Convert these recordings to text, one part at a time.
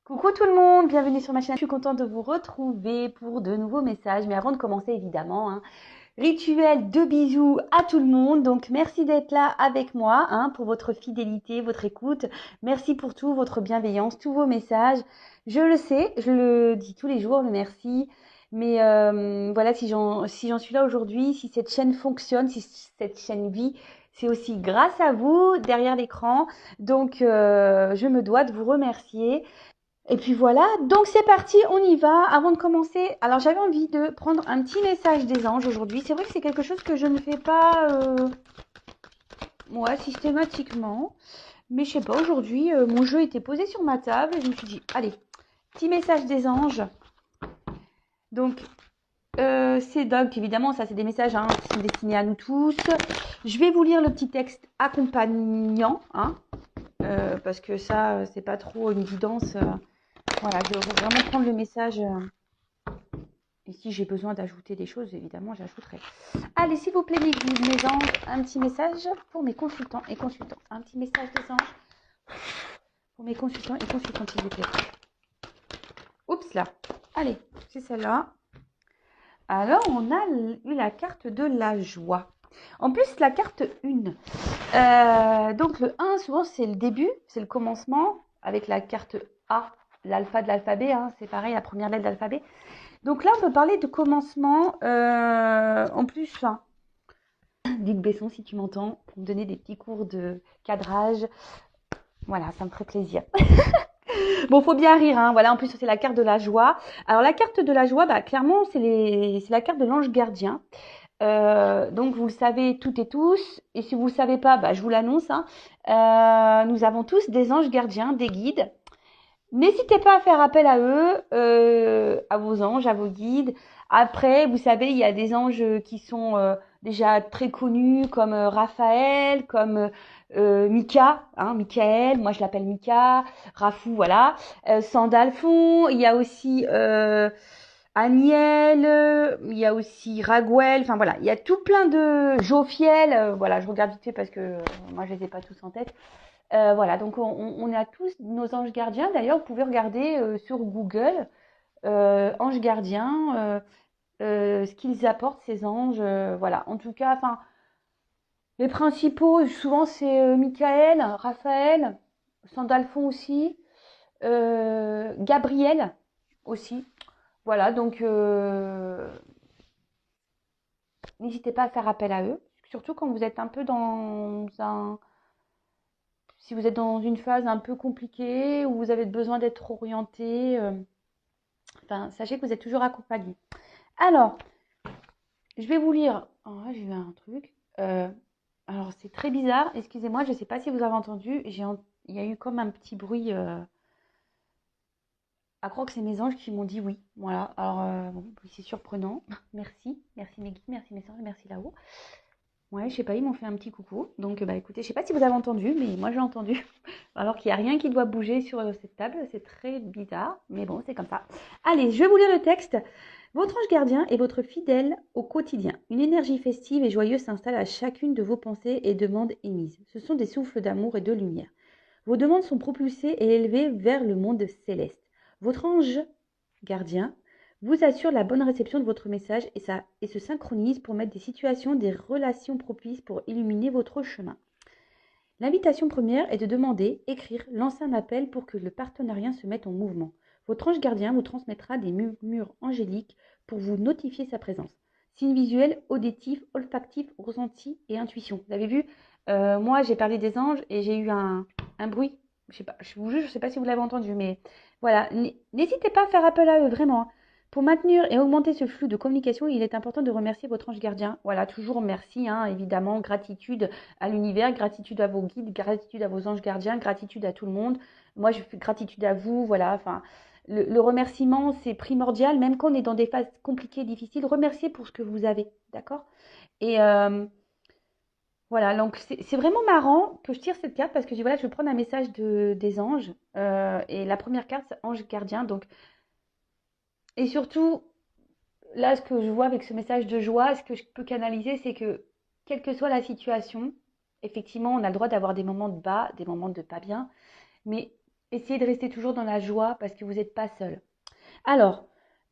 Coucou tout le monde, bienvenue sur ma chaîne. Je suis contente de vous retrouver pour de nouveaux messages. Mais avant de commencer, évidemment, rituel de bisous à tout le monde. Donc, merci d'être là avec moi pour votre fidélité, votre écoute. Merci pour tout, votre bienveillance, tous vos messages. Je le sais, je le dis tous les jours, le merci. Mais voilà, si j'en suis là aujourd'hui, si cette chaîne fonctionne, si cette chaîne vit, c'est aussi grâce à vous derrière l'écran. Donc, je me dois de vous remercier. Et puis voilà, donc c'est parti, on y va. Avant de commencer, alors j'avais envie de prendre un petit message des anges aujourd'hui. C'est vrai que c'est quelque chose que je ne fais pas systématiquement. Mais je sais pas, aujourd'hui, mon jeu était posé sur ma table et je me suis dit, allez, petit message des anges. Donc, évidemment, ça c'est des messages qui sont destinés à nous tous. Je vais vous lire le petit texte accompagnant, parce que ça, c'est pas trop une guidance. Voilà, je veux vraiment prendre le message. Et si j'ai besoin d'ajouter des choses, évidemment, j'ajouterai. Allez, s'il vous plaît, mes guides, mes anges, un petit message pour mes consultants et consultants. Un petit message des anges pour mes consultants et consultantes, s'il vous plaît. Oups, là. Allez, c'est celle-là. Alors, on a eu la carte de la joie. En plus, la carte 1. Donc, le 1, souvent, c'est le début, c'est le commencement, avec la carte A, l'alpha de l'alphabet. C'est pareil, la première lettre de l'alphabet. Donc là, on peut parler de commencement. En plus, Luc Besson, si tu m'entends, pour me donner des petits cours de cadrage. Voilà, ça me ferait plaisir. Bon, faut bien rire, Voilà, en plus, c'est la carte de la joie. Alors, la carte de la joie, clairement, c'est la carte de l'ange gardien. Donc, vous le savez toutes et tous. Et si vous ne le savez pas, je vous l'annonce. Nous avons tous des anges gardiens, des guides. N'hésitez pas à faire appel à eux, à vos anges, à vos guides. Après, vous savez, il y a des anges qui sont déjà très connus, comme Raphaël, comme Mika, Michael, moi je l'appelle Mika, Rafou, voilà. Sandalphon, il y a aussi Aniel, il y a aussi Raguel, enfin voilà, il y a tout plein de Jophiel, voilà, je regarde vite fait parce que moi je les ai pas tous en tête. Voilà, donc on a tous nos anges gardiens. D'ailleurs, vous pouvez regarder sur Google anges gardiens, ce qu'ils apportent ces anges. Voilà, en tout cas, enfin, les principaux, souvent c'est Michael, Raphaël, Sandalphon aussi, Gabriel aussi. Voilà, donc n'hésitez pas à faire appel à eux, surtout quand vous êtes un peu si vous êtes dans une phase un peu compliquée où vous avez besoin d'être orienté. Sachez que vous êtes toujours accompagné. Alors, je vais vous lire. Oh, j'ai eu un truc. Alors, c'est très bizarre. Excusez-moi, je ne sais pas si vous avez entendu. Il y a eu comme un petit bruit. À croire que c'est mes anges qui m'ont dit oui. Voilà. Alors, c'est surprenant. Merci. Merci mes guides, merci mes anges, merci là-haut. Ouais, je sais pas, ils m'ont fait un petit coucou. Donc, écoutez, je sais pas si vous avez entendu, mais moi j'ai entendu. Alors qu'il n'y a rien qui doit bouger sur cette table. C'est très bizarre, mais bon, c'est comme ça. Allez, je vais vous lire le texte. Votre ange gardien est votre fidèle au quotidien. Une énergie festive et joyeuse s'installe à chacune de vos pensées et demandes émises. Ce sont des souffles d'amour et de lumière. Vos demandes sont propulsées et élevées vers le monde céleste. Votre ange gardien vous assure la bonne réception de votre message et se synchronise pour mettre des situations, des relations propices pour illuminer votre chemin. L'invitation première est de demander, écrire, lancer un appel pour que le partenariat se mette en mouvement. Votre ange gardien vous transmettra des murmures angéliques pour vous notifier sa présence. Signes visuels, auditifs, olfactifs, ressentis et intuition. Vous avez vu, moi j'ai parlé des anges et j'ai eu un bruit. Je sais pas, je vous jure, je ne sais pas si vous l'avez entendu, mais voilà. N'hésitez pas à faire appel à eux, vraiment. Pour maintenir et augmenter ce flux de communication, il est important de remercier votre ange gardien. Voilà, toujours merci, évidemment, gratitude à l'univers, gratitude à vos guides, gratitude à vos anges gardiens, gratitude à tout le monde. Moi, je fais gratitude à vous, voilà. Enfin, le remerciement, c'est primordial, même quand on est dans des phases compliquées, difficiles. Remerciez pour ce que vous avez, d'accord? Et voilà, donc c'est vraiment marrant que je tire cette carte parce que je vais prendre un message des anges. Et la première carte, c'est ange gardien. Donc, et surtout, là, ce que je vois avec ce message de joie, ce que je peux canaliser, c'est que, quelle que soit la situation, effectivement, on a le droit d'avoir des moments de bas, des moments de pas bien, mais essayez de rester toujours dans la joie parce que vous n'êtes pas seul. Alors,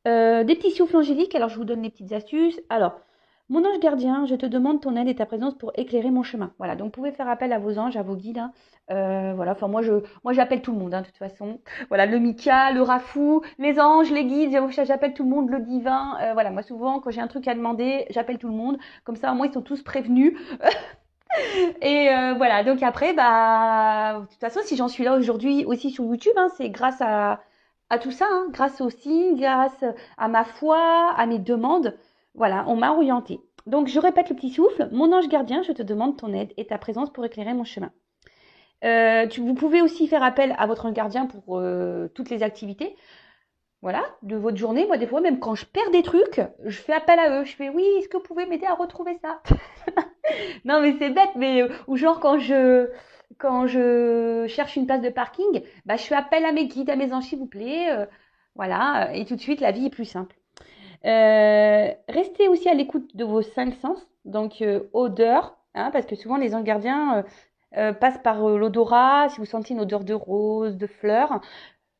des petits souffles angéliques. Alors, je vous donne les petites astuces. Alors, mon ange gardien, je te demande ton aide et ta présence pour éclairer mon chemin. Voilà, donc vous pouvez faire appel à vos anges, à vos guides, hein. Voilà, enfin moi j'appelle tout le monde, hein, de toute façon. Voilà, le Mika, le Rafou, les anges, les guides, j'appelle tout le monde, le divin. Voilà, moi souvent quand j'ai un truc à demander, j'appelle tout le monde. Comme ça, au moins ils sont tous prévenus. Et voilà, donc après, bah, de toute façon, si j'en suis là aujourd'hui aussi sur YouTube, hein, c'est grâce à tout ça, hein, grâce aux signes, grâce à ma foi, à mes demandes. Voilà, on m'a orienté. Donc, je répète le petit souffle. Mon ange gardien, je te demande ton aide et ta présence pour éclairer mon chemin. Vous pouvez aussi faire appel à votre ange gardien pour toutes les activités. Voilà, de votre journée. Moi, des fois, même quand je perds des trucs, je fais appel à eux. Je fais, oui, est-ce que vous pouvez m'aider à retrouver ça? Non, mais c'est bête, mais ou genre quand je cherche une place de parking, bah, je fais appel à mes guides, à mes anges, s'il vous plaît. Voilà, et tout de suite, la vie est plus simple. Restez aussi à l'écoute de vos cinq sens, donc odeur, hein, parce que souvent les anges gardiens passent par l'odorat. Si vous sentez une odeur de rose, de fleurs,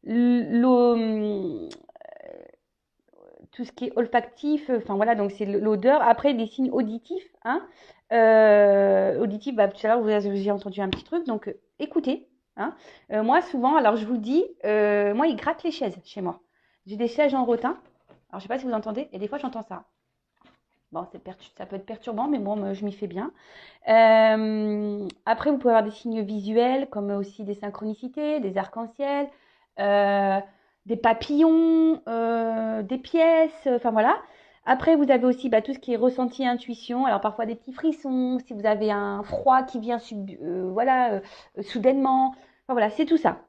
l'eau, tout ce qui est olfactif, enfin voilà, donc c'est l'odeur. Après, les signes auditifs, hein. Auditifs, bah, tout à l'heure, vous avez entendu un petit truc, donc écoutez. Hein. Moi, souvent, alors je vous le dis, moi, ils grattent les chaises chez moi. J'ai des sièges en rotin. Alors, je sais pas si vous entendez, et des fois, j'entends ça. Bon, ça peut être perturbant, mais bon, je m'y fais bien. Après, vous pouvez avoir des signes visuels, comme aussi des synchronicités, des arcs-en-ciel, euh, des papillons, des pièces, enfin voilà. Après, vous avez aussi bah, tout ce qui est ressenti, intuition. Alors parfois des petits frissons, si vous avez un froid qui vient voilà, soudainement. Enfin voilà, c'est tout ça.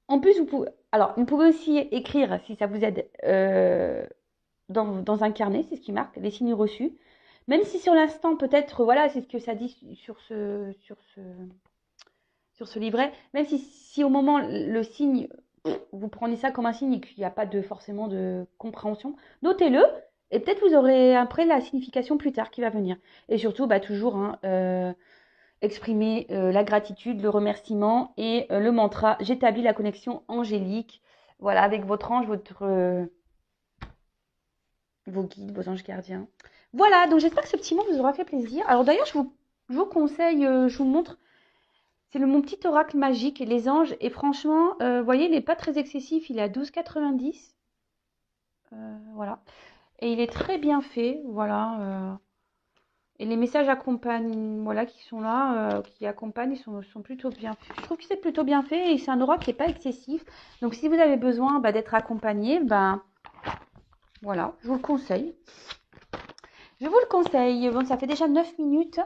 En plus, vous pouvez aussi écrire, si ça vous aide, dans un carnet, c'est ce qui marque, les signes reçus. Même si sur l'instant, peut-être, voilà, c'est ce que ça dit sur ce livret, même si au moment, le signe, vous prenez ça comme un signe et qu'il n'y a pas forcément de compréhension, notez-le et peut-être vous aurez après la signification plus tard qui va venir. Et surtout, bah, toujours, hein, exprimer la gratitude, le remerciement et le mantra. J'établis la connexion angélique, voilà, avec votre ange, vos guides, vos anges gardiens. Voilà, donc j'espère que ce petit mot vous aura fait plaisir. Alors d'ailleurs, je vous conseille, je vous montre, c'est mon petit oracle magique, les anges. Et franchement, vous voyez, il n'est pas très excessif, il est à 12,90. Voilà. Et il est très bien fait, voilà. Et les messages accompagnent, voilà, qui sont là, qui accompagnent, ils sont plutôt bien faits. Je trouve que c'est plutôt bien fait et c'est un oracle qui n'est pas excessif. Donc si vous avez besoin bah, d'être accompagné, ben voilà, je vous le conseille. Je vous le conseille. Bon, ça fait déjà 9 minutes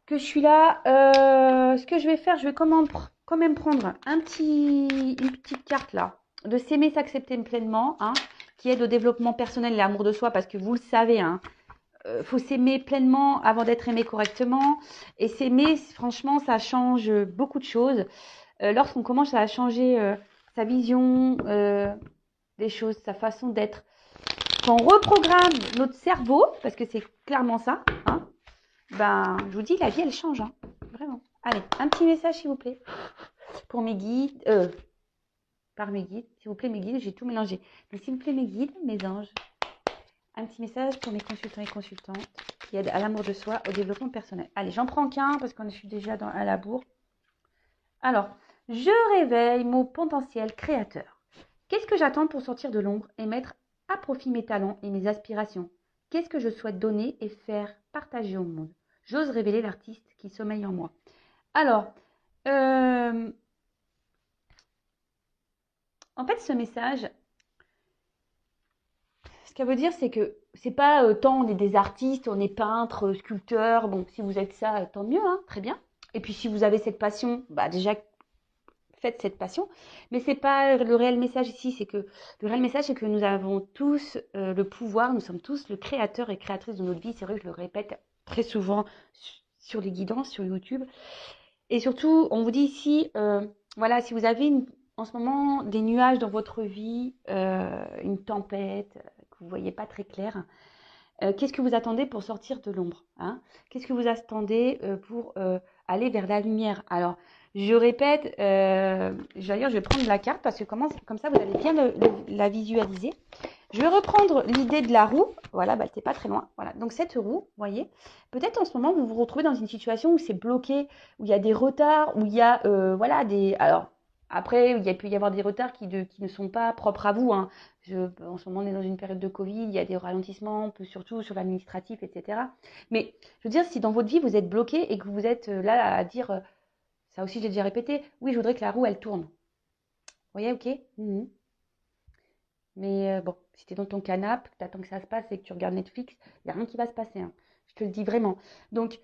que je suis là. Ce que je vais faire, je vais quand même prendre une petite carte là, de s'aimer, s'accepter pleinement, hein, qui aide au développement personnel et l'amour de soi, parce que vous le savez, hein, faut s'aimer pleinement avant d'être aimé correctement. Et s'aimer, franchement, ça change beaucoup de choses. Lorsqu'on commence à changer sa vision des choses, sa façon d'être, quand on reprogramme notre cerveau, parce que c'est clairement ça, hein, ben, je vous dis, la vie, elle change, hein, vraiment. Allez, un petit message, s'il vous plaît, pour mes guides, par mes guides, s'il vous plaît, mes guides, j'ai tout mélangé. Mais s'il vous plaît, mes guides, mes anges, un petit message pour mes consultants et consultantes qui aident à l'amour de soi, au développement personnel. Allez, j'en prends qu'un parce qu'on est déjà à la bourre. Alors, je réveille mon potentiel créateur. Qu'est-ce que j'attends pour sortir de l'ombre et mettre à profit mes talents et mes aspirations? Qu'est-ce que je souhaite donner et faire partager au monde? J'ose révéler l'artiste qui sommeille en moi. Alors, en fait, ce message, ce qu'elle veut dire, c'est que c'est pas tant on est des artistes, on est peintres, sculpteurs. Bon, si vous êtes ça, tant mieux, hein, très bien. Et puis si vous avez cette passion, bah déjà faites cette passion. Mais c'est pas le réel message ici. C'est que le réel message, c'est que nous avons tous le pouvoir. Nous sommes tous le créateur et créatrice de notre vie. C'est vrai que je le répète très souvent sur les guidances, sur YouTube. Et surtout, on vous dit ici, voilà, si vous avez en ce moment des nuages dans votre vie, une tempête, que vous ne voyez pas très clair, qu'est-ce que vous attendez pour sortir de l'ombre, hein? Qu'est-ce que vous attendez pour aller vers la lumière? Alors, Je répète, d'ailleurs, je vais prendre la carte parce que comme ça, vous allez bien la visualiser. Je vais reprendre l'idée de la roue. Voilà, bah, elle n'était pas très loin. Voilà, donc cette roue, vous voyez, peut-être en ce moment, vous vous retrouvez dans une situation où c'est bloqué, où il y a des retards, où il y a, voilà, des... Alors, après, il peut y avoir des retards qui ne sont pas propres à vous, hein. En ce moment, on est dans une période de Covid, il y a des ralentissements, surtout sur l'administratif, etc. Mais je veux dire, si dans votre vie, vous êtes bloqué et que vous êtes là à dire, ça aussi, j'ai déjà répété, oui, je voudrais que la roue, elle tourne. Vous voyez, ok. Mhm. Mais bon, si tu es dans ton canapé, tu attends que ça se passe et que tu regardes Netflix, il n'y a rien qui va se passer, hein. Je te le dis vraiment. Donc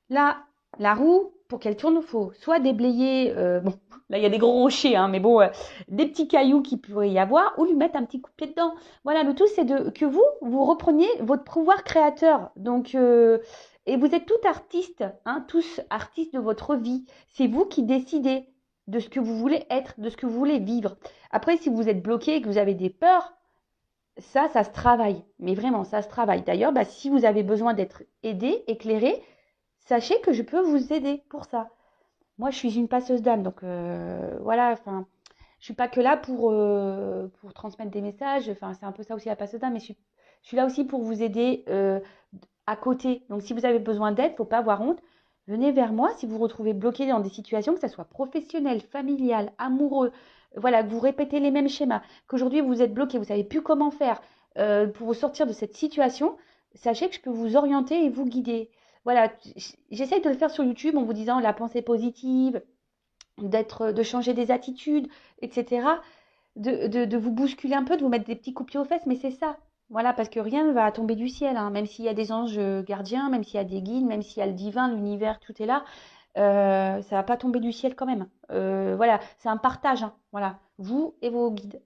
là, la roue, pour qu'elle tourne, il faut soit déblayer, bon, là il y a des gros rochers, hein, mais bon, des petits cailloux qui pourraient y avoir, ou lui mettre un petit coup de pied dedans. Voilà, le tout c'est que vous repreniez votre pouvoir créateur. Donc, et vous êtes tous artistes, hein, tous artistes de votre vie. C'est vous qui décidez de ce que vous voulez être, de ce que vous voulez vivre. Après, si vous êtes bloqué et que vous avez des peurs, ça se travaille. Mais vraiment, ça se travaille. D'ailleurs, bah, si vous avez besoin d'être aidé, éclairé, sachez que je peux vous aider pour ça. Moi, je suis une passeuse d'âme, donc voilà. Enfin, je suis pas que là pour transmettre des messages. Enfin, c'est un peu ça aussi la passeuse d'âme, mais je suis là aussi pour vous aider à côté. Donc, si vous avez besoin d'aide, faut pas avoir honte. Venez vers moi si vous vous retrouvez bloqué dans des situations, que ce soit professionnel, familial, amoureux, voilà, que vous répétez les mêmes schémas, qu'aujourd'hui vous êtes bloqué, vous ne savez plus comment faire pour vous sortir de cette situation, sachez que je peux vous orienter et vous guider. Voilà, j'essaye de le faire sur YouTube en vous disant la pensée positive, de changer des attitudes, etc. De vous bousculer un peu, de vous mettre des petits coups de pied aux fesses, mais c'est ça. Voilà, parce que rien ne va tomber du ciel, hein. Même s'il y a des anges gardiens, même s'il y a des guides, même s'il y a le divin, l'univers, tout est là, ça va pas tomber du ciel quand même. Voilà, c'est un partage, hein. Voilà, vous et vos guides.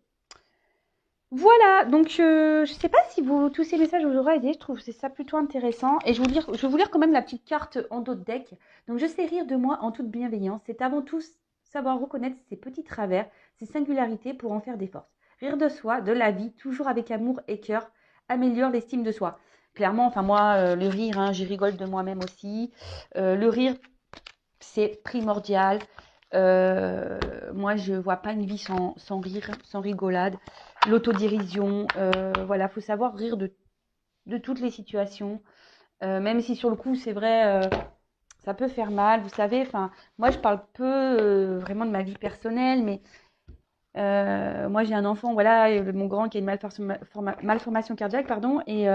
Voilà, donc je ne sais pas si tous ces messages vous auront aidé, je trouve que c'est ça plutôt intéressant. Et je vais vous lire quand même la petite carte en dos de deck. Donc je sais rire de moi en toute bienveillance, c'est avant tout savoir reconnaître ses petits travers, ses singularités pour en faire des forces. Rire de soi, de la vie, toujours avec amour et cœur, améliore l'estime de soi. Clairement, enfin moi, le rire, hein, j'y rigole de moi-même aussi. Le rire, c'est primordial. Moi, je vois pas une vie sans rire, sans rigolade. L'autodérision, voilà, faut savoir rire de toutes les situations. Même si sur le coup, c'est vrai, ça peut faire mal, vous savez. Enfin, moi, je parle peu vraiment de ma vie personnelle, mais moi, j'ai un enfant, voilà, mon grand qui a une malformation cardiaque, pardon, et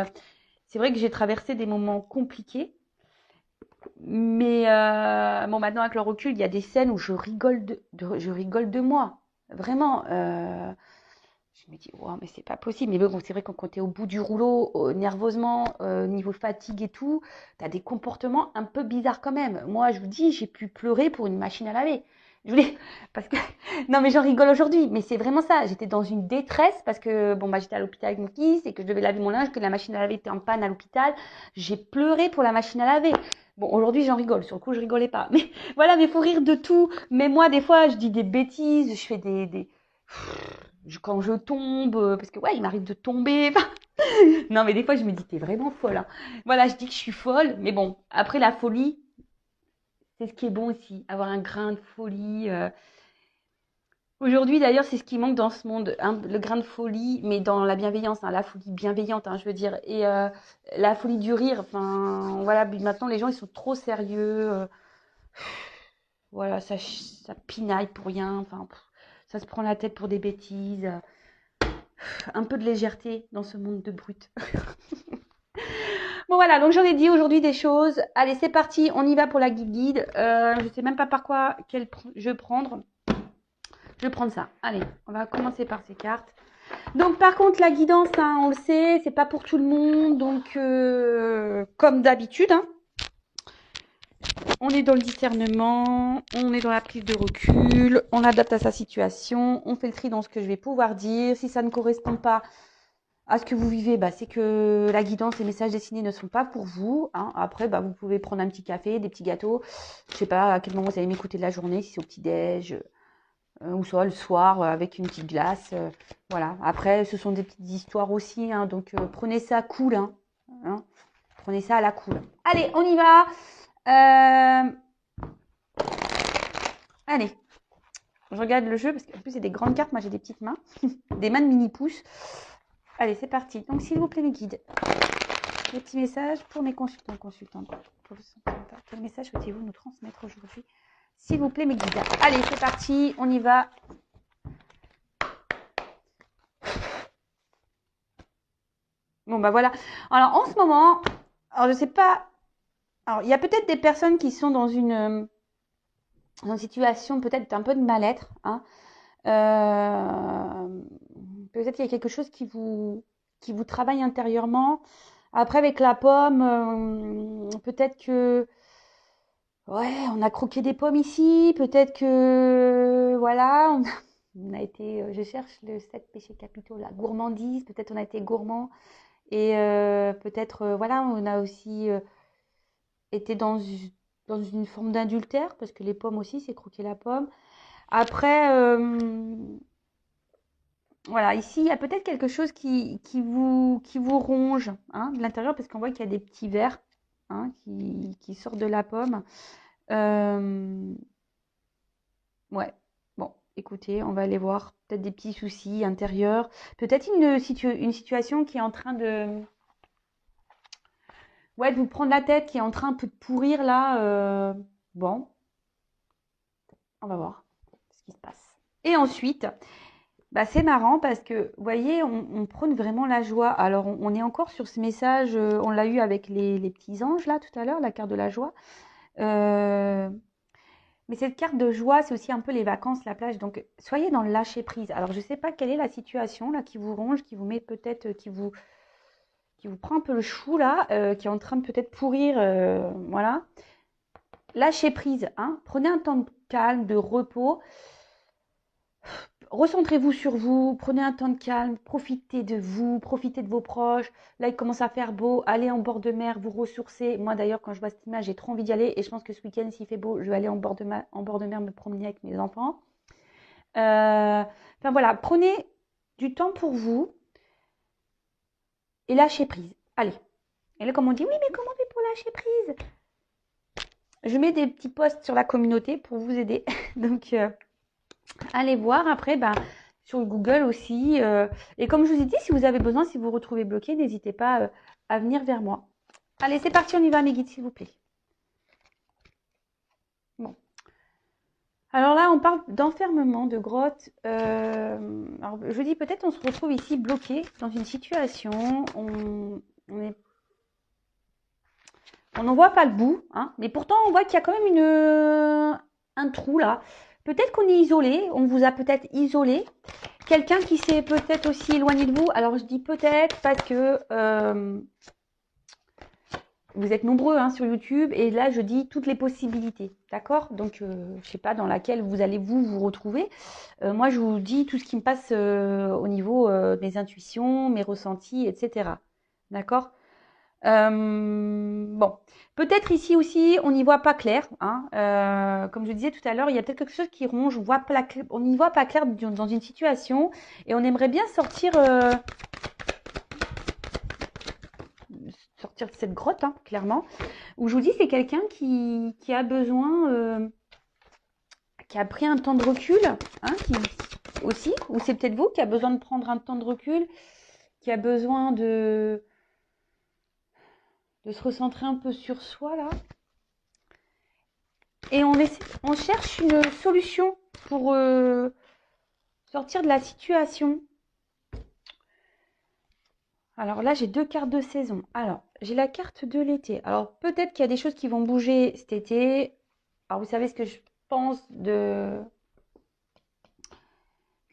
c'est vrai que j'ai traversé des moments compliqués. Mais bon, maintenant avec le recul, il y a des scènes où je rigole je rigole de moi. Vraiment. Je me dis, wow, mais c'est pas possible. Mais bon, c'est vrai que quand tu es au bout du rouleau, nerveusement, niveau fatigue et tout, tu as des comportements un peu bizarres quand même. Moi, je vous dis, j'ai pu pleurer pour une machine à laver. Je voulais, parce que, non, mais j'en rigole aujourd'hui, mais c'est vraiment ça. J'étais dans une détresse parce que, bon, bah, j'étais à l'hôpital avec mon fils et que je devais laver mon linge, que la machine à laver était en panne à l'hôpital. J'ai pleuré pour la machine à laver. Bon, aujourd'hui, j'en rigole. Sur le coup, je rigolais pas. Mais voilà, mais faut rire de tout. Mais moi, des fois, je dis des bêtises, je fais quand je tombe, parce que ouais, il m'arrive de tomber. Non, mais des fois, je me dis, t'es vraiment folle, hein. Voilà, je dis que je suis folle, mais bon, après la folie, c'est ce qui est bon aussi, avoir un grain de folie. Aujourd'hui, d'ailleurs, c'est ce qui manque dans ce monde, hein, le grain de folie, mais dans la bienveillance, hein, la folie bienveillante, hein, je veux dire, et la folie du rire. Enfin, voilà, maintenant, les gens, ils sont trop sérieux. Voilà, ça pinaille pour rien. Enfin, ça se prend la tête pour des bêtises. Un peu de légèreté dans ce monde de brutes. Bon voilà, donc j'en ai dit aujourd'hui des choses. Allez, c'est parti, on y va pour la guide. Je sais même pas par quoi je vais prendre. Je vais prendre ça. Allez, on va commencer par ces cartes. Donc par contre, la guidance, hein, on le sait, c'est pas pour tout le monde. Donc comme d'habitude, hein, on est dans le discernement, on est dans la prise de recul, on adapte à sa situation, on fait le tri dans ce que je vais pouvoir dire. Si ça ne correspond pas à ce que vous vivez, bah, c'est que la guidance et les messages dessinés ne sont pas pour vous, hein. Après, bah, vous pouvez prendre un petit café, des petits gâteaux. Je sais pas à quel moment vous allez m'écouter de la journée, si c'est au petit-déj ou soit le soir avec une petite glace. Voilà. Après, ce sont des petites histoires aussi, hein, donc prenez ça cool. Hein. Prenez ça à la cool. Allez, on y va. Allez, je regarde le jeu parce qu'en plus, c'est des grandes cartes. Moi, j'ai des petites mains, des mains de mini-pouces. Allez, c'est parti. Donc, s'il vous plaît, mes guides, les petits messages pour mes consultants, consultantes. Quel message souhaitez-vous nous transmettre aujourd'hui? S'il vous plaît, mes guides. Allez, c'est parti. On y va. Bon, bah voilà. Alors, en ce moment, alors je sais pas. Alors, il y a peut-être des personnes qui sont dans une situation peut-être un peu de mal-être. Hein. Peut-être qu'il y a quelque chose qui vous travaille intérieurement. Après, avec la pomme, peut-être que ouais, on a croqué des pommes ici. Peut-être que voilà, on a été. Je cherche le 7 péchés capitaux, la gourmandise. Peut-être on a été gourmand. Et peut-être, voilà, on a aussi été dans une forme d'adultère, parce que les pommes aussi, c'est croquer la pomme. Après, voilà, ici, il y a peut-être quelque chose qui vous ronge hein, de l'intérieur, parce qu'on voit qu'il y a des petits vers hein, qui sortent de la pomme. Ouais, bon, écoutez, on va aller voir peut-être des petits soucis intérieurs, peut-être une situation qui est en train ouais, de vous prendre la tête, qui est en train un peu de pourrir là. Bon, on va voir ce qui se passe. Et ensuite, bah, c'est marrant parce que, vous voyez, on prône vraiment la joie. Alors, on est encore sur ce message, on l'a eu avec les petits anges là tout à l'heure, la carte de la joie. Euh, mais cette carte de joie, c'est aussi un peu les vacances, la plage. Donc, soyez dans le lâcher prise. Alors, je ne sais pas quelle est la situation là qui vous ronge, qui vous met peut-être, qui vous prend un peu le chou là, qui est en train de peut-être pourrir, voilà. Lâchez prise, hein. Prenez un temps de calme, de repos. Recentrez-vous sur vous, prenez un temps de calme, profitez de vous, profitez de vos proches. Là, il commence à faire beau, allez en bord de mer, vous ressourcer. Moi, d'ailleurs, quand je vois cette image, j'ai trop envie d'y aller. Et je pense que ce week-end, s'il fait beau, je vais aller en bord de mer me promener avec mes enfants. Enfin voilà, prenez du temps pour vous et lâchez prise. Allez. Et là, comme on dit, oui, mais comment on fait pour lâcher prise? Je mets des petits posts sur la communauté pour vous aider. Donc, allez voir après, ben, sur Google aussi. Et comme je vous ai dit, si vous avez besoin, si vous vous retrouvez bloqué, n'hésitez pas à venir vers moi. Allez, c'est parti, on y va, mes guides, s'il vous plaît. Bon. Alors là, on parle d'enfermement, de grotte. Alors, je dis peut-être on se retrouve ici bloqué dans une situation. On n'en voit pas le bout, hein, mais pourtant on voit qu'il y a quand même un trou là. Peut-être qu'on est isolé, on vous a peut-être isolé. Quelqu'un qui s'est peut-être aussi éloigné de vous. Alors je dis peut-être parce que vous êtes nombreux hein, sur YouTube et là je dis toutes les possibilités, d'accord? Donc je ne sais pas dans laquelle vous allez vous retrouver. Moi je vous dis tout ce qui me passe au niveau de mes intuitions, mes ressentis, etc. D'accord? Bon, peut-être ici aussi, on n'y voit pas clair. Hein. Comme je disais tout à l'heure, il y a peut-être quelque chose qui ronge. On n'y voit pas clair dans une situation et on aimerait bien sortir de cette grotte, hein, clairement. Où je vous dis, c'est quelqu'un qui a besoin, qui a pris un temps de recul, hein, aussi, ou c'est peut-être vous qui a besoin de prendre un temps de recul, qui a besoin de se recentrer un peu sur soi là. Et on cherche une solution pour sortir de la situation. Alors là, j'ai deux cartes de saison. Alors, j'ai la carte de l'été. Alors, peut-être qu'il y a des choses qui vont bouger cet été. Alors, vous savez ce que je pense de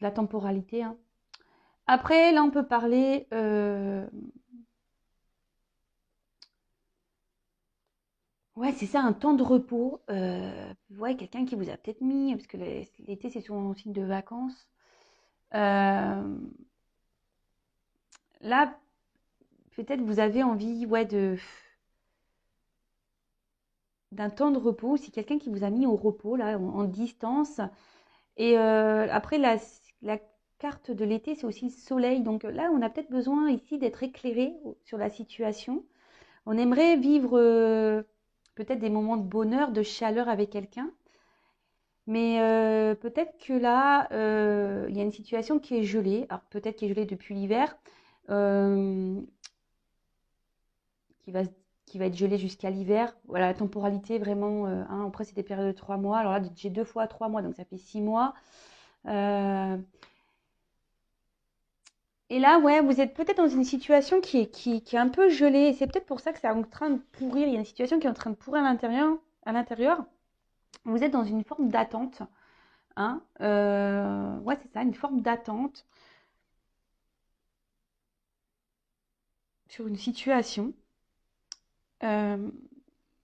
la temporalité. Hein. Après, là, on peut parler... Ouais, c'est ça, un temps de repos. Ouais, quelqu'un qui vous a peut-être mis, parce que l'été, c'est souvent un signe de vacances. Là, peut-être vous avez envie, ouais, d'un temps de repos. C'est quelqu'un qui vous a mis au repos, là, en distance. Et après, la carte de l'été, c'est aussi le soleil. Donc là, on a peut-être besoin ici d'être éclairé sur la situation. On aimerait vivre peut-être des moments de bonheur, de chaleur avec quelqu'un. Mais peut-être que là, il y a une situation qui est gelée. Alors peut-être qui est gelée depuis l'hiver, euh, qui va, qui va être gelée jusqu'à l'hiver. Voilà, la temporalité vraiment. Hein, après, c'est des périodes de 3 mois. Alors là, j'ai 2 fois 3 mois, donc ça fait 6 mois. Euh, et là, ouais, vous êtes peut-être dans une situation qui est un peu gelée. Et c'est peut-être pour ça que c'est en train de pourrir. Il y a une situation qui est en train de pourrir à l'intérieur. À l'intérieur. Vous êtes dans une forme d'attente. Hein, ouais, c'est ça, une forme d'attente sur une situation. Euh,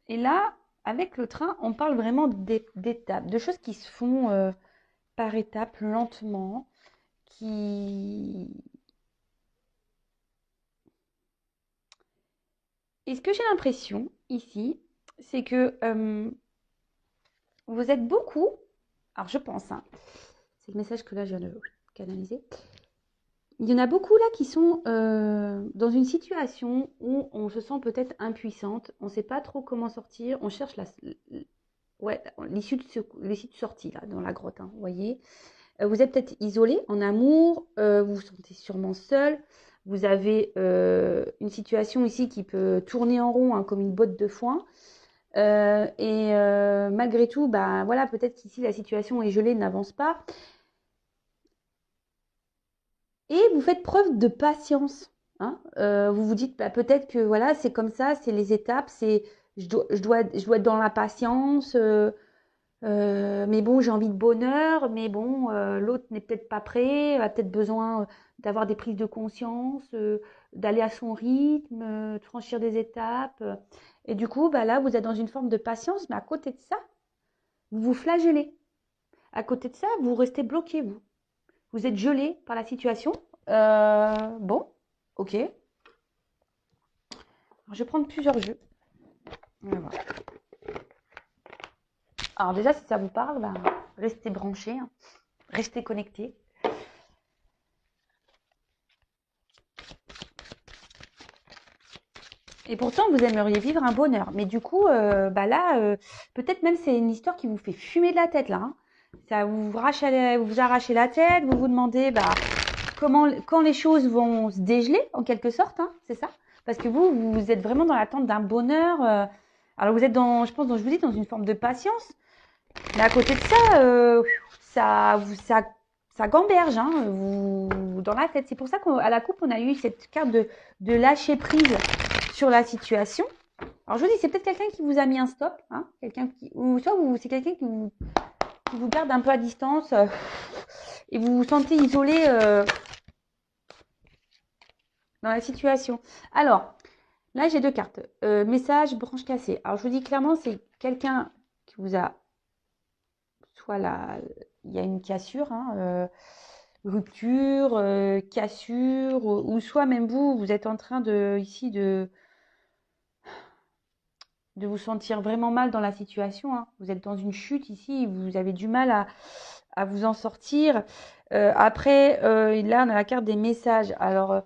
et là, avec le train, on parle vraiment d'étapes, de choses qui se font par étapes, lentement, qui... Et ce que j'ai l'impression ici, c'est que vous êtes beaucoup, alors je pense, hein, c'est le message que là je viens de canaliser, il y en a beaucoup là qui sont dans une situation où on se sent peut-être impuissante, on ne sait pas trop comment sortir, on cherche ouais, l'issue de sortie là, dans la grotte, hein, vous voyez. Vous êtes peut-être isolé en amour, vous vous sentez sûrement seul, vous avez une situation ici qui peut tourner en rond, hein, comme une botte de foin. Malgré tout, bah, voilà, peut-être qu'ici la situation est gelée, n'avance pas. Et vous faites preuve de patience. Hein. Vous vous dites, bah, peut-être que voilà, c'est comme ça, c'est les étapes, je dois être dans la patience. Mais bon, j'ai envie de bonheur, mais bon, l'autre n'est peut-être pas prêt, a peut-être besoin d'avoir des prises de conscience, d'aller à son rythme, de franchir des étapes. Et du coup, bah là, vous êtes dans une forme de patience, mais à côté de ça, vous vous flagellez. À côté de ça, vous restez bloqué, vous. Vous êtes gelé par la situation. Bon, ok. Alors, je vais prendre plusieurs jeux. On va voir. Alors déjà, si ça vous parle, bah, restez branchés, hein. Restez connectés. Et pourtant, vous aimeriez vivre un bonheur. Mais du coup, bah là, peut-être même c'est une histoire qui vous fait fumer de la tête là. Hein. Ça vous arrachez la tête, vous vous demandez bah, quand les choses vont se dégeler en quelque sorte, hein, c'est ça. Parce que vous êtes vraiment dans l'attente d'un bonheur. Alors vous êtes dans, je pense, je vous dis, dans une forme de patience. Mais à côté de ça, ça gamberge hein, dans la tête. C'est pour ça qu'à la coupe, on a eu cette carte de lâcher prise sur la situation. Alors je vous dis, c'est peut-être quelqu'un qui vous a mis un stop, hein, ou soit c'est quelqu'un qui vous garde un peu à distance et vous vous sentez isolé dans la situation. Alors, là j'ai deux cartes. Message, branche cassée. Alors je vous dis clairement, c'est quelqu'un qui vous a soit là, il y a une cassure, hein, rupture, cassure, ou soit même vous êtes en train ici de vous sentir vraiment mal dans la situation. Hein. Vous êtes dans une chute ici, vous avez du mal à vous en sortir. Après, là, on a la carte des messages. Alors,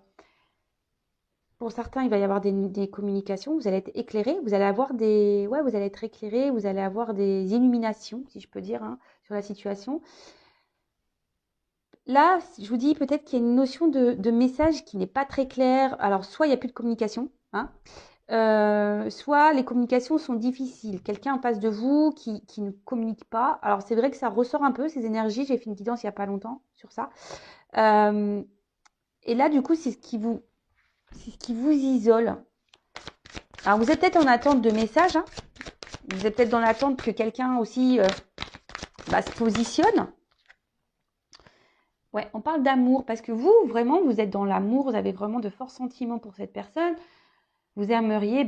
pour certains, il va y avoir des communications, vous allez être éclairé, vous allez avoir ouais, vous allez être éclairé, vous allez avoir des illuminations, si je peux dire, hein, sur la situation. Là, je vous dis peut-être qu'il y a une notion de message qui n'est pas très claire. Alors, soit il n'y a plus de communication, hein, soit les communications sont difficiles. Quelqu'un en face de vous qui ne communique pas. Alors, c'est vrai que ça ressort un peu, ces énergies. J'ai fait une guidance il n'y a pas longtemps sur ça. Euh, et là, du coup, c'est ce qui vous isole. Alors, vous êtes peut-être en attente de messages. Hein. Vous êtes peut-être dans l'attente que quelqu'un aussi se positionne. Ouais, on parle d'amour parce que vous, vraiment, vous êtes dans l'amour, vous avez vraiment de forts sentiments pour cette personne. Vous aimeriez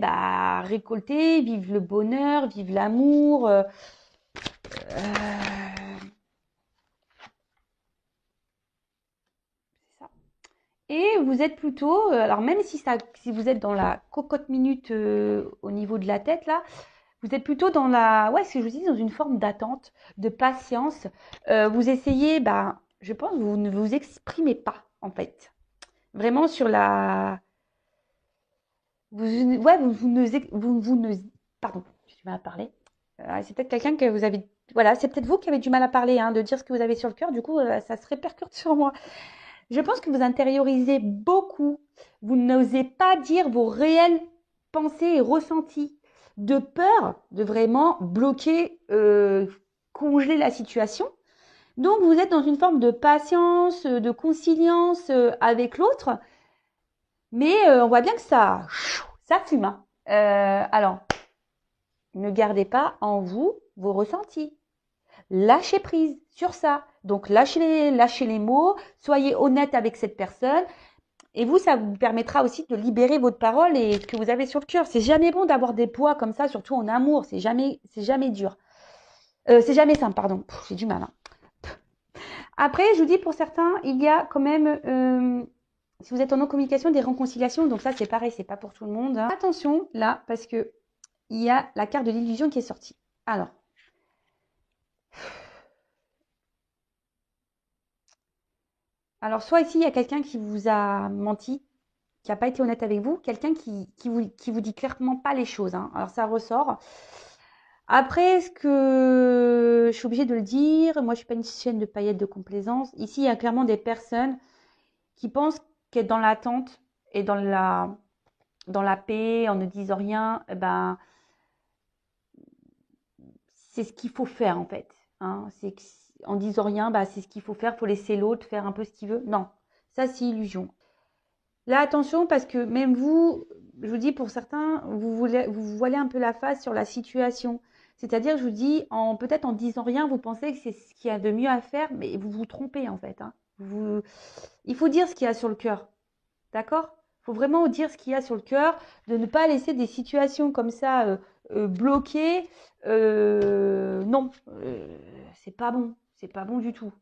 récolter, vivre le bonheur, vivre l'amour. C'est ça. Et vous êtes plutôt, alors même si vous êtes dans la cocotte minute au niveau de la tête là, vous êtes plutôt dans ouais, ce que je vous dis, dans une forme d'attente, de patience. Vous essayez, je pense, vous ne vous exprimez pas en fait. Vraiment sur ouais, vous ne, pardon, je vais mal parler. C'est peut-être quelqu'un que vous avez voilà, c'est peut-être vous qui avez du mal à parler, hein, de dire ce que vous avez sur le cœur. Du coup, ça se répercute sur moi. Je pense que vous intériorisez beaucoup. Vous n'osez pas dire vos réelles pensées et ressentis, de peur de vraiment bloquer, congeler la situation. Donc, vous êtes dans une forme de patience, de conciliance avec l'autre, mais on voit bien que ça fume, hein. Alors, ne gardez pas en vous vos ressentis. Lâchez prise sur ça. Donc, lâchez les mots, soyez honnête avec cette personne. Et vous, ça vous permettra aussi de libérer votre parole et ce que vous avez sur le cœur. C'est jamais bon d'avoir des poids comme ça, surtout en amour. C'est jamais dur. C'est jamais simple, pardon. J'ai du mal, hein. Après, je vous dis, pour certains, il y a quand même, si vous êtes en non-communication, des réconciliations. Donc ça, c'est pareil, c'est pas pour tout le monde, hein. Attention, là, parce que il y a la carte de l'illusion qui est sortie. Alors, soit ici, il y a quelqu'un qui vous a menti, qui n'a pas été honnête avec vous, quelqu'un qui vous dit clairement pas les choses, hein. Alors, ça ressort. Après, est-ce que je suis obligée de le dire? Moi, je suis pas une chaîne de paillettes de complaisance. Ici, il y a clairement des personnes qui pensent qu'être dans l'attente et dans la paix, en ne disant rien, eh ben, c'est ce qu'il faut faire en fait, hein. En disant rien, bah, c'est ce qu'il faut faire. Il faut laisser l'autre faire un peu ce qu'il veut. Non, ça c'est illusion. Là, attention, parce que même vous, je vous dis, pour certains, vous voilez un peu la face sur la situation. C'est-à-dire, je vous dis, peut-être en disant rien, vous pensez que c'est ce qu'il y a de mieux à faire, mais vous vous trompez en fait, hein. Il faut dire ce qu'il y a sur le cœur, d'accord? Il faut vraiment dire ce qu'il y a sur le cœur, de ne pas laisser des situations comme ça bloquées. Non, c'est pas bon du tout.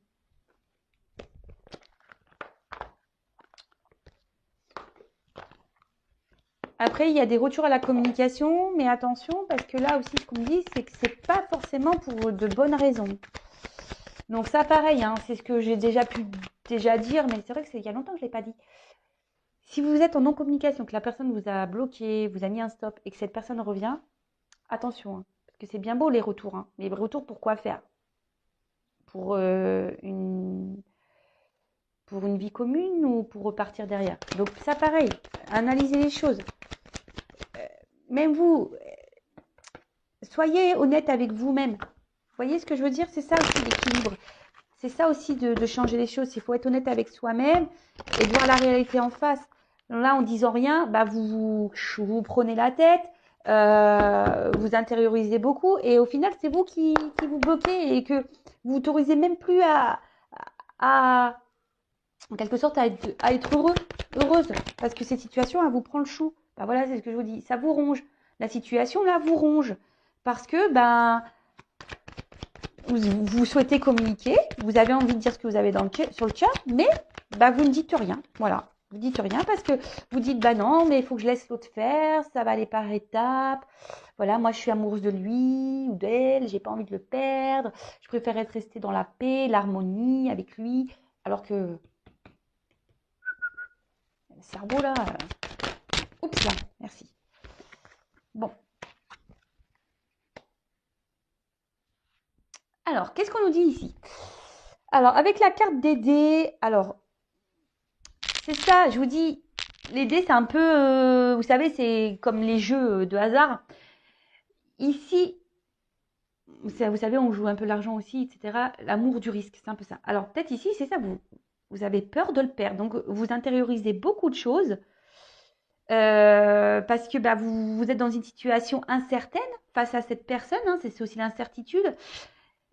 Après, il y a des retours à la communication, mais attention, parce que là aussi, ce qu'on me dit, c'est que c'est pas forcément pour de bonnes raisons. Donc ça, pareil, hein, c'est ce que j'ai déjà pu dire, mais c'est vrai que c'est il y a longtemps que je l'ai pas dit. Si vous êtes en non-communication, que la personne vous a bloqué, vous a mis un stop, et que cette personne revient, attention, hein, parce que c'est bien beau les retours, hein, mais les retours pour quoi faire? Pour pour une vie commune ou pour repartir derrière? Donc ça, pareil, analysez les choses. Même vous, soyez honnête avec vous-même. Vous voyez ce que je veux dire? C'est ça aussi l'équilibre. C'est ça aussi de changer les choses. Il faut être honnête avec soi-même et de voir la réalité en face. Là, en disant rien, bah vous prenez la tête, vous intériorisez beaucoup et au final, c'est vous qui vous bloquez et que vous autorisez même plus à en quelque sorte, à être heureuse. Parce que cette situation, elle vous prend le chou. Ben voilà, c'est ce que je vous dis. Ça vous ronge. La situation, là, vous ronge. Parce que, ben, vous souhaitez communiquer, vous avez envie de dire ce que vous avez sur le cœur, mais ben, vous ne dites rien. Voilà. Vous dites rien parce que vous dites, bah non, mais il faut que je laisse l'autre faire, ça va aller par étapes. Voilà, moi je suis amoureuse de lui ou d'elle, j'ai pas envie de le perdre. Je préfère être restée dans la paix, l'harmonie avec lui. Alors que le cerveau là, oups là, merci. Bon. Alors, qu'est-ce qu'on nous dit ici? Alors, avec la carte des dés, alors, c'est ça, je vous dis, les dés, c'est un peu, vous savez, c'est comme les jeux de hasard. Ici, vous savez, on joue un peu l'argent aussi, etc. L'amour du risque, c'est un peu ça. Alors, peut-être ici, c'est ça, vous avez peur de le perdre. Donc, vous intériorisez beaucoup de choses parce que bah, vous êtes dans une situation incertaine face à cette personne, hein, c'est aussi l'incertitude.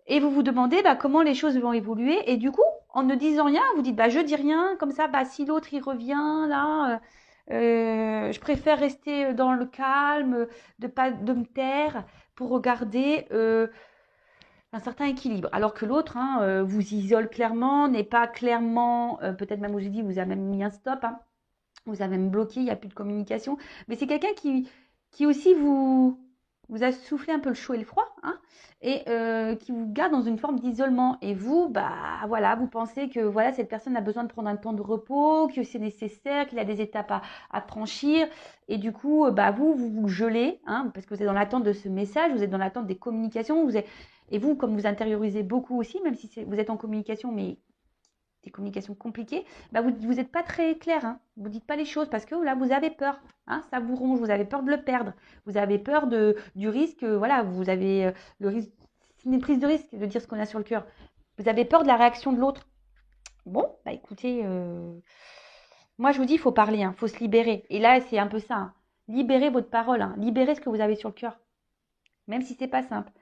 Et vous vous demandez bah, comment les choses vont évoluer. Et du coup, en ne disant rien, vous dites bah, je dis rien, comme ça, bah, si l'autre il revient là, je préfère rester dans le calme, de me taire pour regarder un certain équilibre. Alors que l'autre hein, vous isole clairement, n'est pas clairement, peut-être même aujourd'hui vous avez même mis un stop, hein, vous avez même bloqué, il n'y a plus de communication. Mais c'est quelqu'un qui aussi vous a soufflé un peu le chaud et le froid, hein, et qui vous garde dans une forme d'isolement. Et vous, bah voilà, vous pensez que voilà, cette personne a besoin de prendre un temps de repos, que c'est nécessaire, qu'il a des étapes à franchir. Et du coup, bah vous gelez, hein, parce que vous êtes dans l'attente de ce message, vous êtes dans l'attente des communications, Et vous, comme vous intériorisez beaucoup aussi, même si vous êtes en communication, mais des communications compliquées, bah vous n'êtes pas très clair, hein. Vous ne dites pas les choses parce que là, vous avez peur. Hein, ça vous ronge, vous avez peur de le perdre. Vous avez peur du risque, voilà, vous avez le risque, c'est une prise de risque de dire ce qu'on a sur le cœur. Vous avez peur de la réaction de l'autre. Bon, bah écoutez, moi je vous dis, il faut parler, il faut se libérer. Et là, c'est un peu ça. Hein. Libérez votre parole, libérez ce que vous avez sur le cœur. Même si c'est pas simple.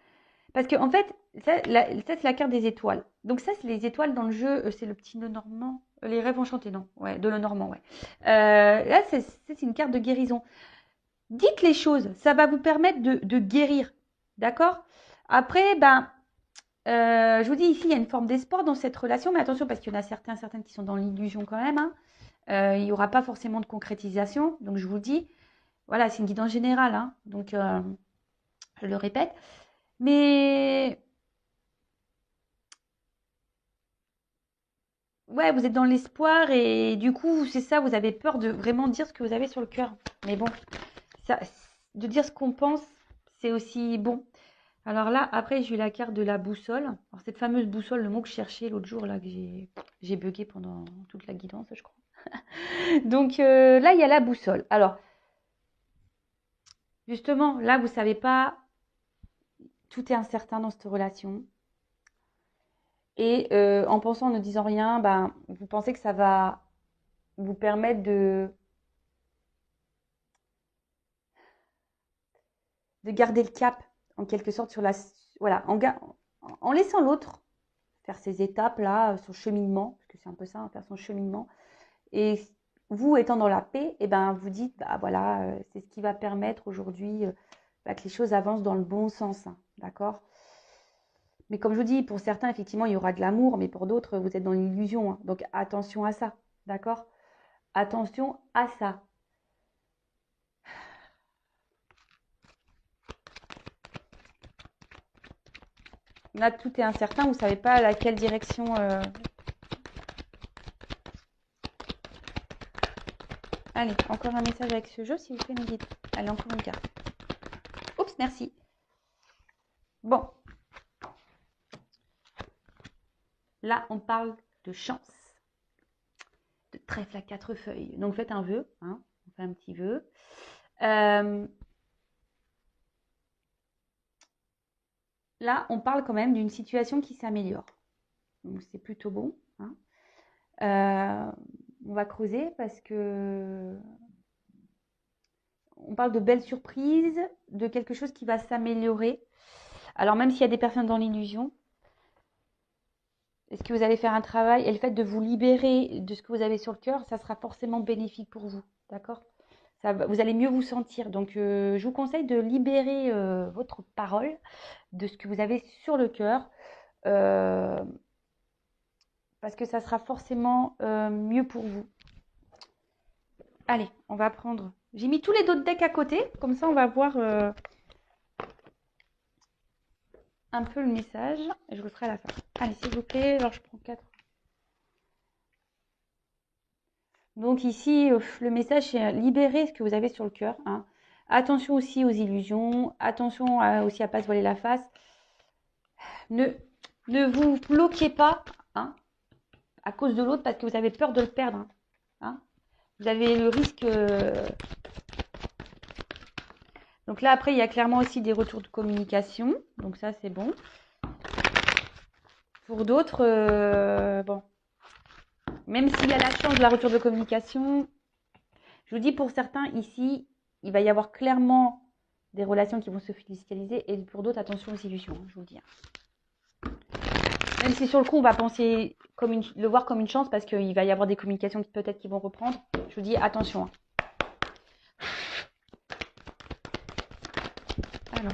Parce que en fait, ça c'est la carte des étoiles. Donc ça, c'est les étoiles dans le jeu, c'est le petit Lenormand. Les rêves enchantés, non. Ouais, de Lenormand, ouais. Là, c'est une carte de guérison. Dites les choses, ça va vous permettre de guérir. D'accord? Après, je vous dis ici, il y a une forme d'espoir dans cette relation, mais attention parce qu'il y en a certaines qui sont dans l'illusion quand même. Hein. Il n'y aura pas forcément de concrétisation. Donc je vous dis, voilà, c'est une guidance générale. Hein. Donc je le répète. Mais ouais, vous êtes dans l'espoir et du coup, c'est ça, vous avez peur de vraiment dire ce que vous avez sur le cœur. Mais bon, ça, de dire ce qu'on pense, c'est aussi bon. Alors là, après, j'ai eu la carte de la boussole. Alors cette fameuse boussole, le mot que je cherchais l'autre jour, là, que j'ai bugué pendant toute la guidance, je crois. Donc là, il y a la boussole. Alors, justement, là, vous savez pas, tout est incertain dans cette relation. Et en pensant, en ne disant rien, vous pensez que ça va vous permettre de garder le cap, en quelque sorte, sur la... Voilà, en laissant l'autre faire ses étapes, là, son cheminement, parce que c'est un peu ça, faire son cheminement. Et vous, étant dans la paix, vous dites, voilà, c'est ce qui va permettre aujourd'hui que les choses avancent dans le bon sens, hein, d'accord? Mais comme je vous dis, pour certains, effectivement, il y aura de l'amour, mais pour d'autres, vous êtes dans l'illusion. Hein. Donc, attention à ça, d'accord? Attention à ça. Là, tout est incertain, vous ne savez pas laquelle direction... Allez, encore un message avec ce jeu, s'il vous plaît, mes guides. Allez, encore une carte. Oups, merci. Bon. Là, on parle de chance. De trèfle à 4 feuilles. Donc, faites un vœu. Hein, on fait un petit vœu. Là, on parle quand même d'une situation qui s'améliore. Donc, c'est plutôt bon. Hein. On va creuser parce que on parle de belles surprises, de quelque chose qui va s'améliorer. Alors, même s'il y a des personnes dans l'illusion, est-ce que vous allez faire un travail et le fait de vous libérer de ce que vous avez sur le cœur, ça sera forcément bénéfique pour vous. D'accord ? Vous allez mieux vous sentir. Donc, je vous conseille de libérer votre parole de ce que vous avez sur le cœur. Parce que ça sera forcément mieux pour vous. Allez, on va prendre... J'ai mis tous les autres decks à côté. Comme ça, on va voir un peu le message. Et je vous le ferai à la fin. Allez, s'il vous plaît. Alors, je prends 4. Donc ici, le message, c'est libérer ce que vous avez sur le cœur. Hein. Attention aussi aux illusions. Attention aussi à ne pas se voiler la face. Ne vous bloquez pas à cause de l'autre parce que vous avez peur de le perdre. Hein. Vous avez le risque... Donc là, après, il y a clairement aussi des retours de communication. Donc ça, c'est bon. Pour d'autres, bon... Même s'il y a la chance de la retour de communication, je vous dis pour certains ici, il va y avoir clairement des relations qui vont se cristalliser et pour d'autres, attention aux illusions, je vous le dis. Même si sur le coup, on va penser le voir comme une chance parce qu'il va y avoir des communications peut-être qui vont reprendre. Je vous dis attention. Alors,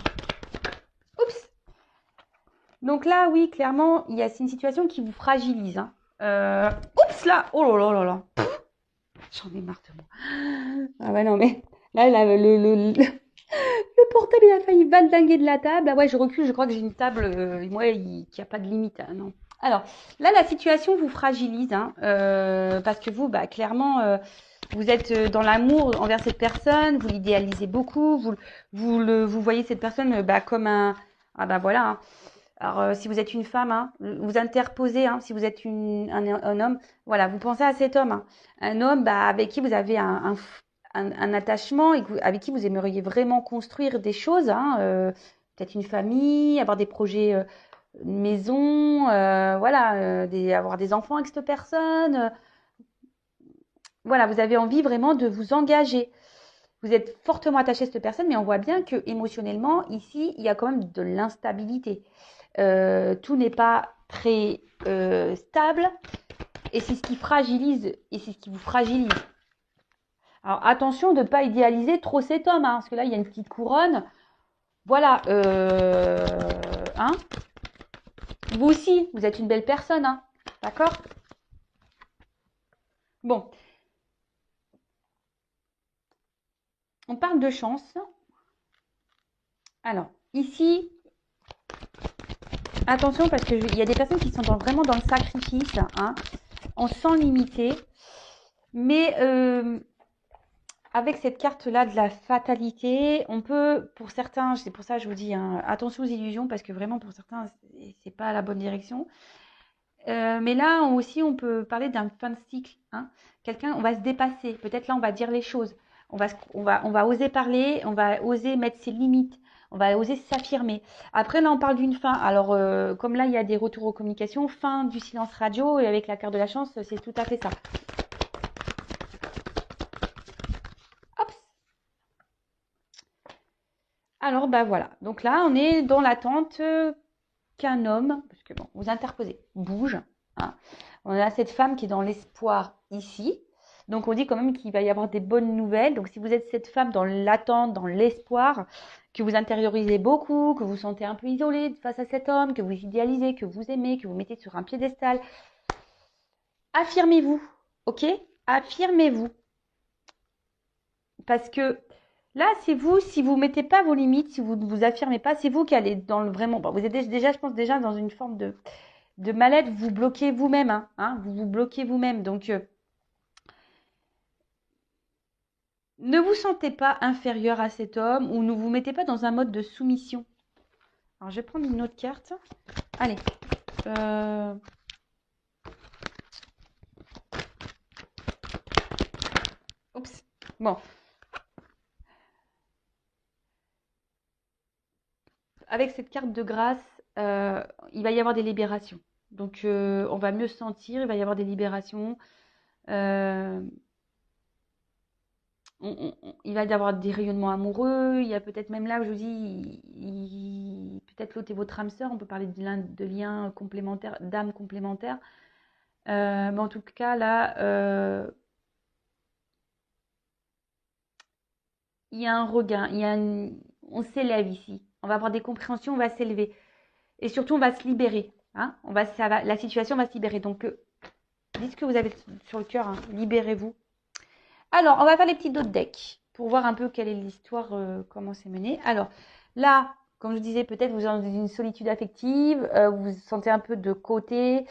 oups. Donc là, oui, clairement, c'est une situation qui vous fragilise. Hein. Oups là, oh là là là là. J'en ai marre de moi. Ah ouais, non, mais là, le portable, il a failli valdinguer de la table. Ah ouais, je recule, je crois que j'ai une table, qui n'a pas de limite. Hein, non. Alors, là, la situation vous fragilise, hein, parce que vous, clairement, vous êtes dans l'amour envers cette personne, vous l'idéalisez beaucoup, vous voyez cette personne comme un... Ah voilà, hein, Alors, si vous êtes une femme, hein, vous interposez, hein, si vous êtes un homme, voilà, vous pensez à cet homme. Hein. Un homme bah, avec qui vous avez un attachement et avec qui vous aimeriez vraiment construire des choses. Hein, peut-être une famille, avoir des projets, une maison, voilà, avoir des enfants avec cette personne. Voilà, vous avez envie vraiment de vous engager. Vous êtes fortement attaché à cette personne, mais on voit bien que émotionnellement, ici, il y a quand même de l'instabilité. Tout n'est pas très stable et c'est ce qui fragilise et c'est ce qui vous fragilise. Alors attention de ne pas idéaliser trop cet homme, hein, parce que là il y a une petite couronne. Voilà, hein. Vous aussi, vous êtes une belle personne, hein, d'accord? Bon, on parle de chance. Alors ici, attention parce qu'il y a des personnes qui sont vraiment dans le sacrifice, hein, en sans limiter. Mais avec cette carte-là de la fatalité, on peut, pour certains, c'est pour ça que je vous dis, hein, attention aux illusions, parce que vraiment pour certains, c'est pas la bonne direction. Mais là aussi, on peut parler d'un fin de cycle. Hein. Quelqu'un, on va se dépasser. Peut-être là, on va dire les choses. On va oser parler, on va oser mettre ses limites. On va oser s'affirmer. Après, là, on parle d'une fin. Alors, comme là, il y a des retours aux communications, fin du silence radio, et avec la carte de la chance, c'est tout à fait ça. Hop. Alors, bah voilà. Donc là, on est dans l'attente qu'un homme, parce que bon, vous interposez, bouge. Hein. On a cette femme qui est dans l'espoir ici. Donc on dit quand même qu'il va y avoir des bonnes nouvelles. Donc si vous êtes cette femme dans l'attente, dans l'espoir, que vous intériorisez beaucoup, que vous sentez un peu isolé face à cet homme, que vous idéalisez, que vous aimez, que vous mettez sur un piédestal, affirmez-vous, ok? Affirmez-vous. Parce que là, c'est vous, si vous ne mettez pas vos limites, si vous ne vous affirmez pas, c'est vous qui allez dans le vraiment. Bon, vous êtes déjà, je pense, déjà dans une forme de mal-être, vous bloquez vous-même, hein, vous vous bloquez vous-même. Donc, ne vous sentez pas inférieur à cet homme ou ne vous mettez pas dans un mode de soumission. Alors, je vais prendre une autre carte. Allez. Oups. Bon. Avec cette carte de grâce, il va y avoir des libérations. Donc, on va mieux se sentir, il va y avoir des libérations. Il va y avoir des rayonnements amoureux. Il y a peut-être même là, je vous dis, peut-être l'autre est votre âme sœur. On peut parler de liens complémentaires, d'âmes complémentaires. Mais en tout cas, là, il y a un regain. On s'élève ici. On va avoir des compréhensions, on va s'élever. Et surtout, on va se libérer. Hein. La situation va se libérer. Donc, dites ce que vous avez sur le cœur. Hein. Libérez-vous. Alors, on va faire les petits dos de deck pour voir un peu quelle est l'histoire, comment c'est mené. Alors, là, comme je disais, peut-être vous êtes dans une solitude affective, vous vous sentez un peu de côté.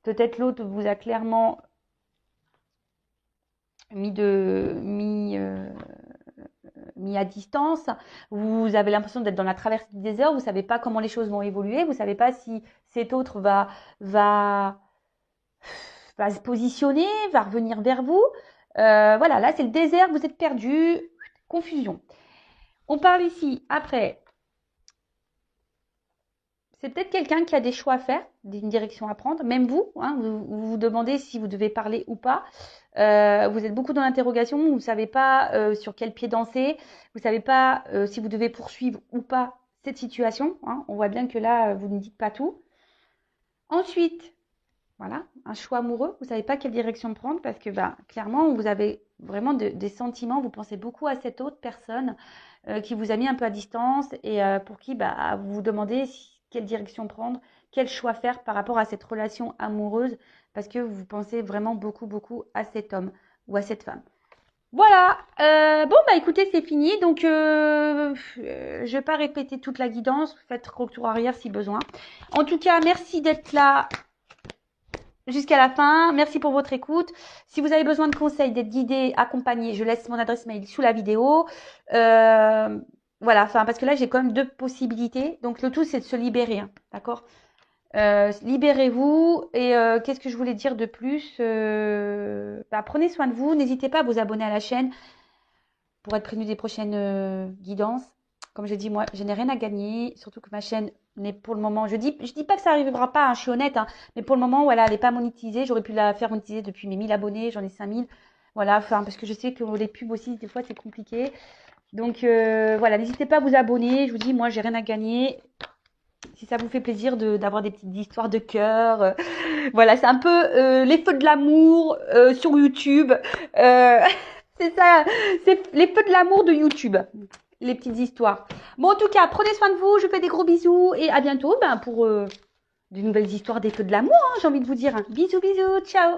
Peut-être l'autre vous a clairement mis à distance. Vous avez l'impression d'être dans la traversée du désert. Vous ne savez pas comment les choses vont évoluer. Vous ne savez pas si cet autre va se positionner, va revenir vers vous. Voilà, là, c'est le désert, vous êtes perdu, confusion. On parle ici, après, c'est peut-être quelqu'un qui a des choix à faire, une direction à prendre, même vous, hein, vous vous demandez si vous devez parler ou pas. Vous êtes beaucoup dans l'interrogation, vous ne savez pas sur quel pied danser, vous ne savez pas si vous devez poursuivre ou pas cette situation. Hein. On voit bien que là, vous ne dites pas tout. Ensuite, voilà, un choix amoureux, vous ne savez pas quelle direction prendre parce que clairement, vous avez vraiment des sentiments, vous pensez beaucoup à cette autre personne qui vous a mis un peu à distance et pour qui vous vous demandez quelle direction prendre, quel choix faire par rapport à cette relation amoureuse parce que vous pensez vraiment beaucoup, beaucoup à cet homme ou à cette femme. Voilà, bon écoutez, c'est fini, donc je ne vais pas répéter toute la guidance, faites retour arrière si besoin. En tout cas, merci d'être là jusqu'à la fin. Merci pour votre écoute. Si vous avez besoin de conseils, d'être guidé, accompagné, je laisse mon adresse mail sous la vidéo. voilà, enfin, parce que là, j'ai quand même deux possibilités. Donc, le tout, c'est de se libérer, hein, d'accord? Libérez-vous. Et qu'est-ce que je voulais dire de plus? Bah, prenez soin de vous. N'hésitez pas à vous abonner à la chaîne pour être prévenu des prochaines guidances. Comme j'ai dit, moi, je n'ai rien à gagner. Surtout que ma chaîne n'est pour le moment. Je dis pas que ça n'arrivera pas, hein, je suis honnête, hein, mais pour le moment, voilà, elle n'est pas monétisée. J'aurais pu la faire monétiser depuis mes 1000 abonnés. J'en ai 5000. Voilà, enfin, parce que je sais que les pubs aussi, des fois, c'est compliqué. Donc, voilà, n'hésitez pas à vous abonner. Je vous dis, moi, j'ai rien à gagner. Si ça vous fait plaisir d'avoir des petites histoires de cœur, voilà, c'est un peu les feux de l'amour sur YouTube. Euh, c'est ça, c'est les feux de l'amour de YouTube, les petites histoires. Bon, en tout cas, prenez soin de vous, je vous fais des gros bisous et à bientôt pour de nouvelles histoires des feux de l'amour, hein, j'ai envie de vous dire. Bisous, bisous, ciao.